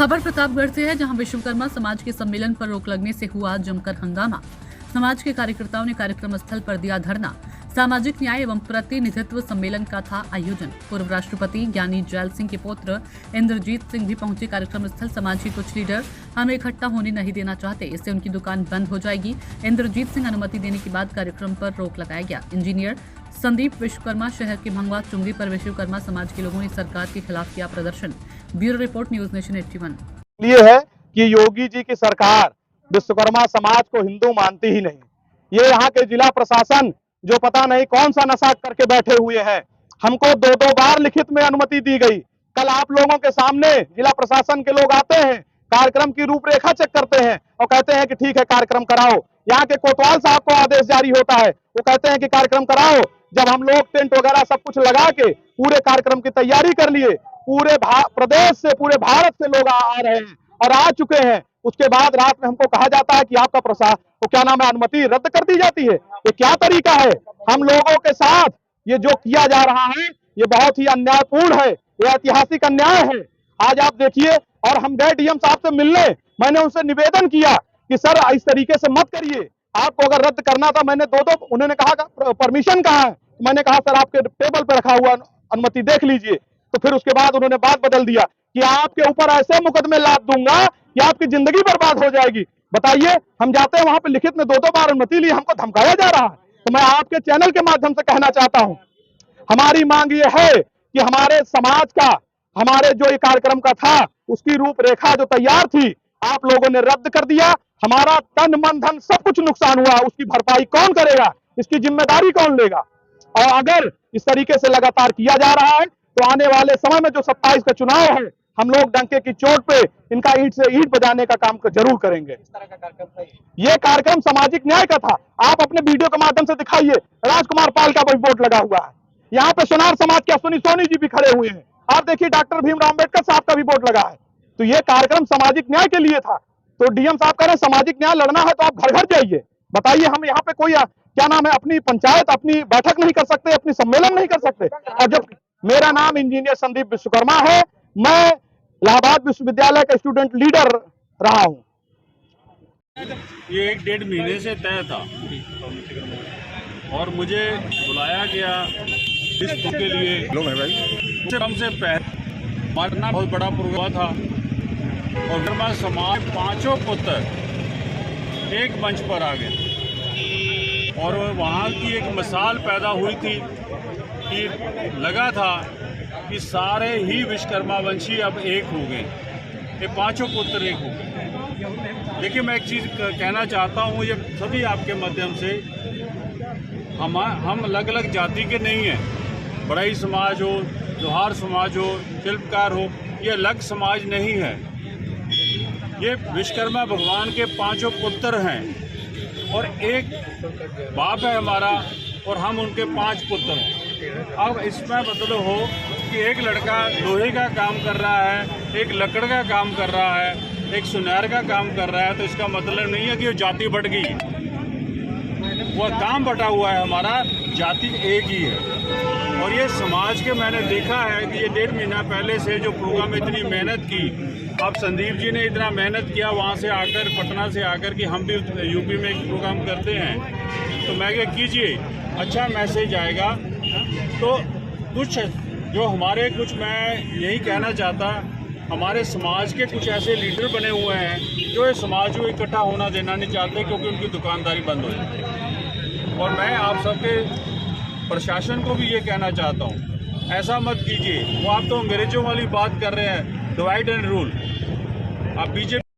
खबर प्रतापगढ़ से है, जहां विश्वकर्मा समाज के सम्मेलन पर रोक लगने से हुआ जमकर हंगामा। समाज के कार्यकर्ताओं ने कार्यक्रम स्थल पर दिया धरना। सामाजिक न्याय एवं प्रतिनिधित्व सम्मेलन का था आयोजन। पूर्व राष्ट्रपति ज्ञानी जैल सिंह के पुत्र इंद्रजीत सिंह भी पहुंचे कार्यक्रम स्थल। समाज के कुछ लीडर हमें इकट्ठा होने नहीं देना चाहते, इससे उनकी दुकान बंद हो जाएगी। इंद्रजीत सिंह अनुमति देने के बाद कार्यक्रम पर रोक लगाया गया। इंजीनियर संदीप विश्वकर्मा शहर के भंगवा चुंगी पर विश्वकर्मा समाज के लोगों ने सरकार के खिलाफ किया प्रदर्शन। Bureau report, news nation 81। ये है कि योगी जी की सरकार विश्वकर्मा समाज को हिंदू मानती ही नहीं। ये यहाँ के जिला प्रशासन जो पता नहीं कौन सा नशा करके बैठे हुए हैं। हमको दो बार लिखित में अनुमति दी गई। कल आप लोगों के सामने जिला प्रशासन के लोग आते हैं, कार्यक्रम की रूपरेखा चेक करते हैं और कहते हैं कि ठीक है कार्यक्रम कराओ। यहाँ के कोतवाल साहब को आदेश जारी होता है, वो कहते हैं कि कार्यक्रम कराओ। जब हम लोग टेंट वगैरह सब कुछ लगा के पूरे कार्यक्रम की तैयारी कर लिए, पूरे प्रदेश से पूरे भारत से लोग आ रहे हैं और आ चुके हैं, उसके बाद रात में हमको कहा जाता है कि आपका प्रशासन तो क्या नाम है अनुमति रद्द कर दी जाती है। ये क्या तरीका है? हम लोगों के साथ ये जो किया जा रहा है ये बहुत ही अन्यायपूर्ण है, ये ऐतिहासिक अन्याय है। आज आप देखिए, और हम गए डीएम साहब से मिलने, मैंने उनसे निवेदन किया कि सर इस तरीके से मत करिए, आपको अगर रद्द करना था। मैंने उन्होंने कहा परमिशन कहाँ है, तो मैंने कहा सर आपके टेबल पर रखा हुआ अनुमति देख लीजिए। तो फिर उसके बाद उन्होंने बात बदल दिया कि आपके ऊपर ऐसे मुकदमे लाद दूंगा कि आपकी जिंदगी बर्बाद हो जाएगी। बताइए, हम जाते हैं वहां पे लिखित में दो बार अनुमति ली, हमको धमकाया जा रहा है। तो मैं आपके चैनल के माध्यम से कहना चाहता हूं, हमारी मांग ये है कि हमारे समाज का, हमारे जो ये कार्यक्रम का था उसकी रूपरेखा जो तैयार थी आप लोगों ने रद्द कर दिया। हमारा तन मन धन सब कुछ नुकसान हुआ, उसकी भरपाई कौन करेगा, इसकी जिम्मेदारी कौन लेगा? और अगर इस तरीके से लगातार किया जा रहा है तो आने वाले समय में जो 27 का चुनाव है, हम लोग डंके की चोट पे इनका ईंट से ईंट बजाने का काम जरूर करेंगे। इस तरह का कार्यक्रम था ये कार्यक्रम सामाजिक न्याय का था। आप अपने वीडियो के माध्यम से दिखाइए, राजकुमार पाल का भी बोर्ड लगा हुआ है। यहाँ पे सोनार समाज के अश्विनी सोनी जी भी खड़े हुए हैं। आप देखिए डॉक्टर भीमराव अम्बेडकर साहब का भी बोर्ड लगा है। तो ये कार्यक्रम सामाजिक न्याय के लिए था। तो डीएम साहब कह रहे हैं सामाजिक न्याय लड़ना है तो आप घर घर जाइए। बताइए, हम यहाँ पे कोई क्या नाम है अपनी पंचायत, अपनी बैठक नहीं कर सकते, अपनी सम्मेलन नहीं कर सकते? और जब मेरा नाम इंजीनियर संदीप विश्वकर्मा है, मैं इलाहाबाद विश्वविद्यालय का स्टूडेंट लीडर रहा हूं। ये 1-1.5 महीने से तय था और मुझे बुलाया गया इस बुक के लिए। हमसे पहले मारना बहुत बड़ा प्रोग्राम था और विश्वकर्मा समाज पांचों पुत्र एक मंच पर आ गए और वहाँ की एक मिसाल पैदा हुई थी कि लगा था कि सारे ही विश्वकर्मा वंशी अब एक हो गए, ये पांचों पुत्र एक हो गए। देखिए, मैं एक चीज़ कहना चाहता हूँ, ये सभी आपके माध्यम से, हम अलग अलग जाति के नहीं हैं। बड़ई समाज हो, लोहार समाज हो, शिल्पकार हो, ये अलग समाज नहीं है। ये विश्वकर्मा भगवान के पांचों पुत्र हैं और एक बाप है हमारा और हम उनके 5 पुत्र हैं। अब इसमें मतलब हो कि एक लड़का लोहे का काम कर रहा है, एक लकड़ का काम कर रहा है, एक सुनार का काम कर रहा है, तो इसका मतलब नहीं है कि वो जाति बढ़ गई। वो काम बटा हुआ है, हमारा जाति एक ही है। और ये समाज के मैंने देखा है कि ये 1.5 महीना पहले से जो प्रोग्राम इतनी मेहनत की, अब संदीप जी ने इतना मेहनत किया वहाँ से आकर, पटना से आकर कि हम भी यूपी में एक प्रोग्राम करते हैं, तो मैं क्या कीजिए, अच्छा मैसेज आएगा। तो कुछ जो हमारे कुछ, मैं यही कहना चाहता, हमारे समाज के कुछ ऐसे लीडर बने हुए हैं जो इस समाज को इकट्ठा होना देना नहीं चाहते क्योंकि उनकी दुकानदारी बंद हो जाती है। और मैं आप सबके प्रशासन को भी ये कहना चाहता हूँ, ऐसा मत कीजिए। वो आप तो अंग्रेजों वाली बात कर रहे हैं, डिवाइड एंड रूल। आप बीजेपी